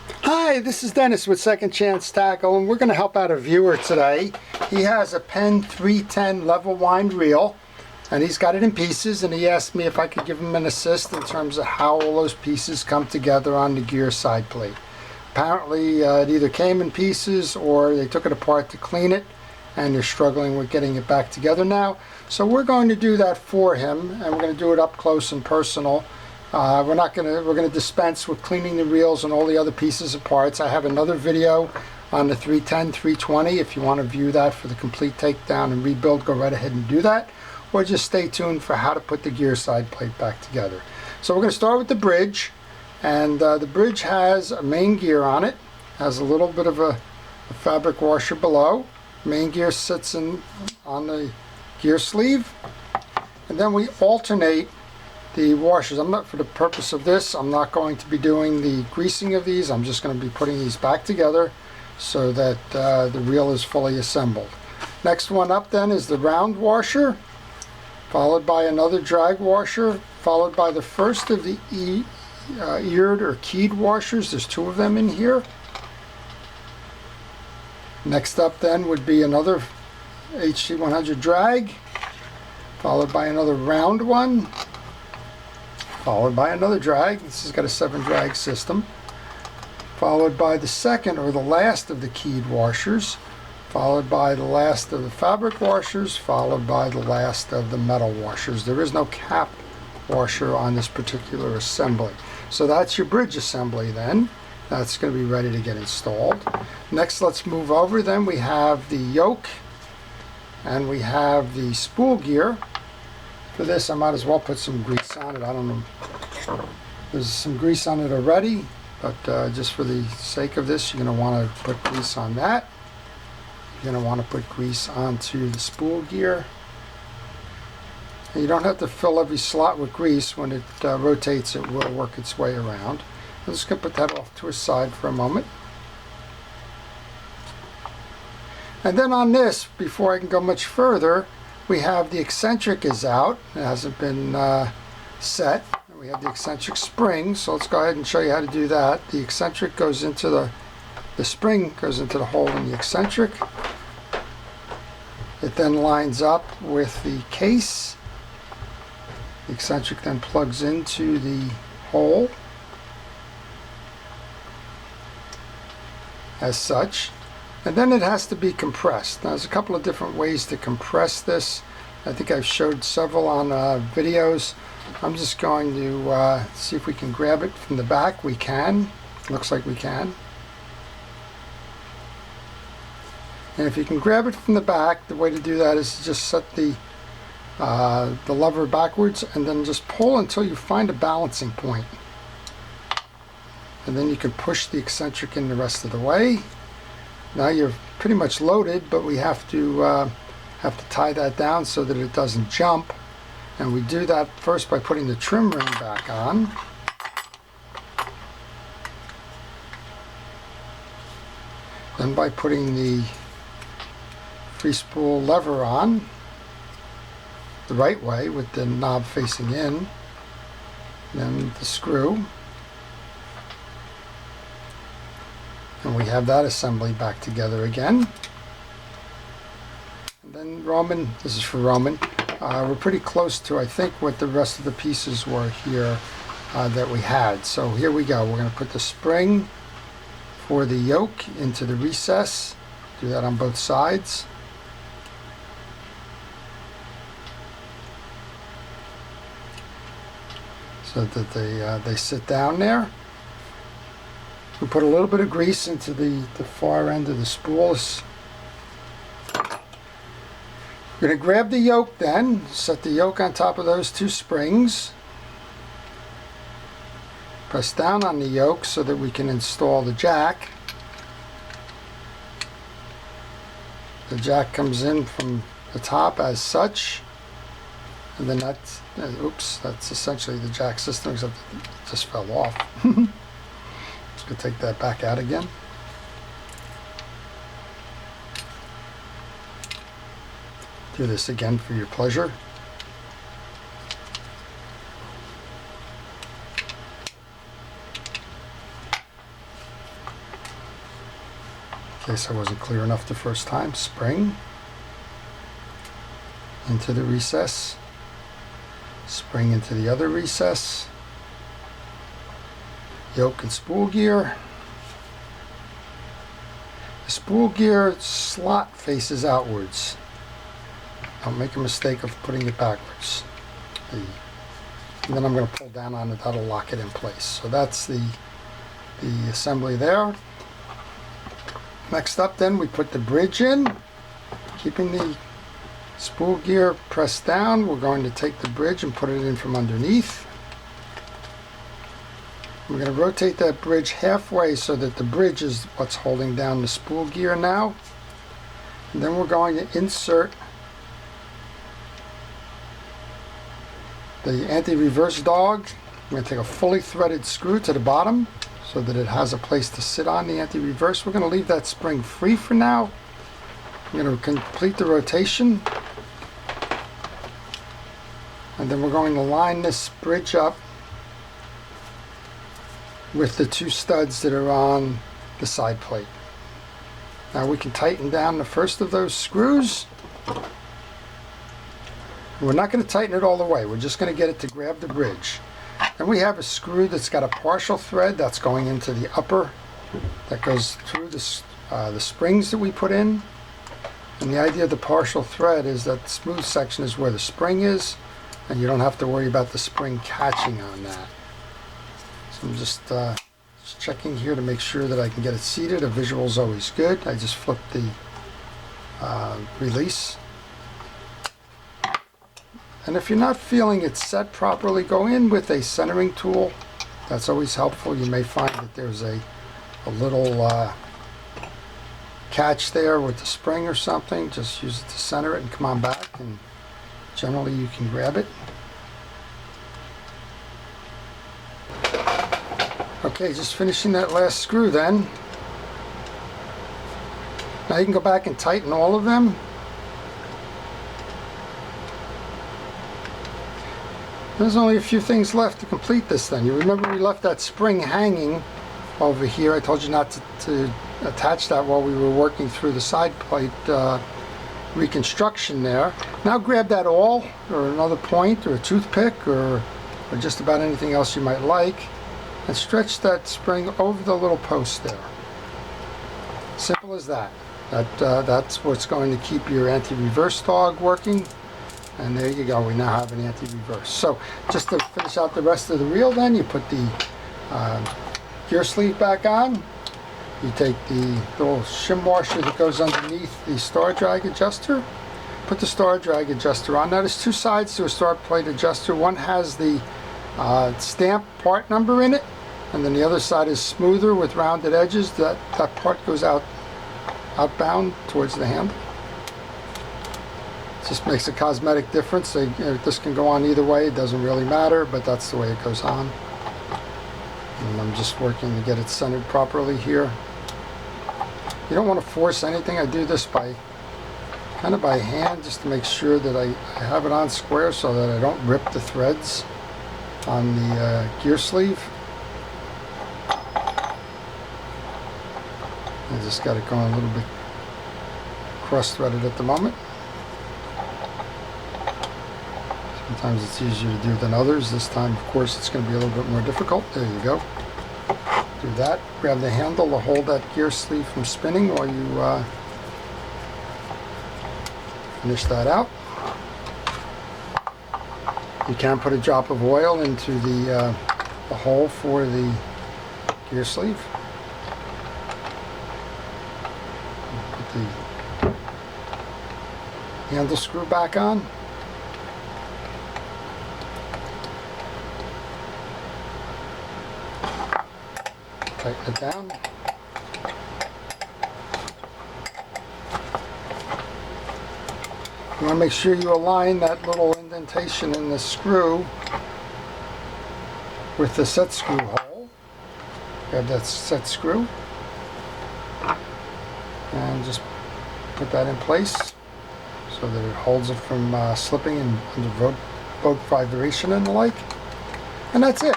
Hi, this is Dennis with Second Chance Tackle, and we're going to help out a viewer today. He has a Penn 310 level wind reel, and he's got it in pieces, and he asked me if I could give him an assist in terms of how all those pieces come together on the gear side plate. Apparently it either came in pieces or they took it apart to clean it, and they're struggling with getting it back together now. So we're going to do that for him, and we're going to do it up close and personal. We're going to dispense with cleaning the reels and all the other pieces and parts. I have another video on the 310, 320. If you want to view that for the complete takedown and rebuild, go right ahead and do that. Or just stay tuned for how to put the gear side plate back together. So we're going to start with the bridge. And the bridge has a main gear on it. Has a little bit of a fabric washer below. Main gear sits on the gear sleeve. And then we alternate the washers. For the purpose of this, I'm not going to be doing the greasing of these. I'm just going to be putting these back together so that the reel is fully assembled. Next one up then is the round washer, followed by another drag washer, followed by the first of the eared or keyed washers. There's two of them in here. Next up then would be another HC100 drag, followed by another round one, followed by another drag. This has got a 7 drag system, followed by the second or the last of the keyed washers, followed by the last of the fabric washers, followed by the last of the metal washers. There is no cap washer on this particular assembly. So that's your bridge assembly then. That's going to be ready to get installed. Next, let's move over. Then we have the yoke and we have the spool gear. For this, I might as well put some grease on it. I don't know. There's some grease on it already, but just for the sake of this, you're going to want to put grease on that. You're going to want to put grease onto the spool gear. And you don't have to fill every slot with grease. When it rotates, it will work its way around. I'm just going to put that off to a side for a moment. And then on this, before I can go much further, we have the eccentric is out. It hasn't been set. We have the eccentric spring, so let's go ahead and show you how to do that. The eccentric goes into the spring goes into the hole in the eccentric. It then lines up with the case. The eccentric then plugs into the hole as such. And then it has to be compressed. Now, there's a couple of different ways to compress this. I think I've showed several on videos. I'm just going to see if we can grab it from the back. We can. Looks like we can. And if you can grab it from the back, the way to do that is to just set the lever backwards and then just pull until you find a balancing point. And then you can push the eccentric in the rest of the way. Now you're pretty much loaded, but we have to tie that down so that it doesn't jump. And we do that first by putting the trim ring back on. Then by putting the free spool lever on the right way with the knob facing in. Then the screw. And we have that assembly back together again. And then Roman, this is for Roman, we're pretty close to, I think, what the rest of the pieces were here that we had. So here we go. We're going to put the spring for the yoke into the recess. Do that on both sides. So that they sit down there. We put a little bit of grease into the far end of the spools. We're going to grab the yoke then, set the yoke on top of those two springs. Press down on the yoke so that we can install the jack. The jack comes in from the top as such. And then that's essentially the jack system, except it just fell off. Just going to take that back out again. Do this again for your pleasure. in case I wasn't clear enough the first time. Spring into the recess, spring into the other recess, yoke and spool gear. The spool gear slot faces outwards. Don't make a mistake of putting it backwards. And then I'm going to pull down on it, that'll lock it in place. So that's the assembly there. Next up then, we put the bridge in, keeping the spool gear pressed down. We're going to take the bridge and put it in from underneath. We're going to rotate that bridge halfway so that the bridge is what's holding down the spool gear now. And then we're going to insert the anti-reverse dog. I'm going to take a fully threaded screw to the bottom so that it has a place to sit on the anti-reverse. We're going to leave that spring free for now. I'm going to complete the rotation. And then we're going to line this bridge up with the two studs that are on the side plate. Now we can tighten down the first of those screws. We're not going to tighten it all the way. We're just going to get it to grab the bridge. Then we have a screw that's got a partial thread that's going into the upper, that goes through the springs that we put in. And the idea of the partial thread is that the smooth section is where the spring is, and you don't have to worry about the spring catching on that. So I'm just checking here to make sure that I can get it seated. A visual is always good. I just flipped the release. And if you're not feeling it set properly, go in with a centering tool. That's always helpful. You may find that there's a little catch there with the spring or something. Just use it to center it and come on back, and generally you can grab it. Okay, just finishing that last screw then. Now you can go back and tighten all of them. There's only a few things left to complete this then. You remember we left that spring hanging over here. I told you not to attach that while we were working through the side plate reconstruction there. Now grab that awl or another point or a toothpick or just about anything else you might like, and stretch that spring over the little post there. Simple as that. That's what's going to keep your anti-reverse dog working. And there you go, we now have an anti-reverse. So just to finish out the rest of the reel then, you put the gear sleeve back on. You take the little shim washer that goes underneath the star drag adjuster. Put the star drag adjuster on. Now there's two sides to a star plate adjuster. One has the stamp part number in it, and then the other side is smoother with rounded edges. That part goes outbound towards the handle. Just makes a cosmetic difference. This can go on either way, it doesn't really matter, but that's the way it goes on. And I'm just working to get it centered properly here. You don't want to force anything. I do this kind of by hand, just to make sure that I have it on square so that I don't rip the threads on the gear sleeve. I just got it going a little bit cross-threaded at the moment. Sometimes it's easier to do than others. This time, of course, it's going to be a little bit more difficult. There you go. Do that. Grab the handle to hold that gear sleeve from spinning while you finish that out. You can put a drop of oil into the hole for the gear sleeve. Put the handle screw back on. Tighten it down. You want to make sure you align that little indentation in the screw with the set screw hole. Grab that set screw and just put that in place so that it holds it from slipping and under boat vibration and the like. And that's it.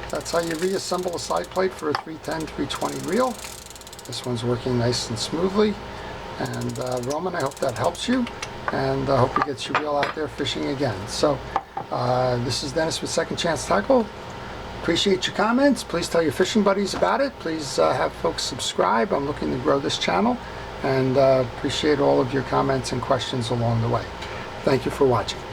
That's how you reassemble a side plate for a 310, 320 reel. This one's working nice and smoothly. And Roman, I hope that helps you, and I hope it gets your reel out there fishing again. So this is Dennis with Second Chance Tackle. Appreciate your comments. Please tell your fishing buddies about it. Please have folks subscribe. I'm looking to grow this channel, and appreciate all of your comments and questions along the way. Thank you for watching.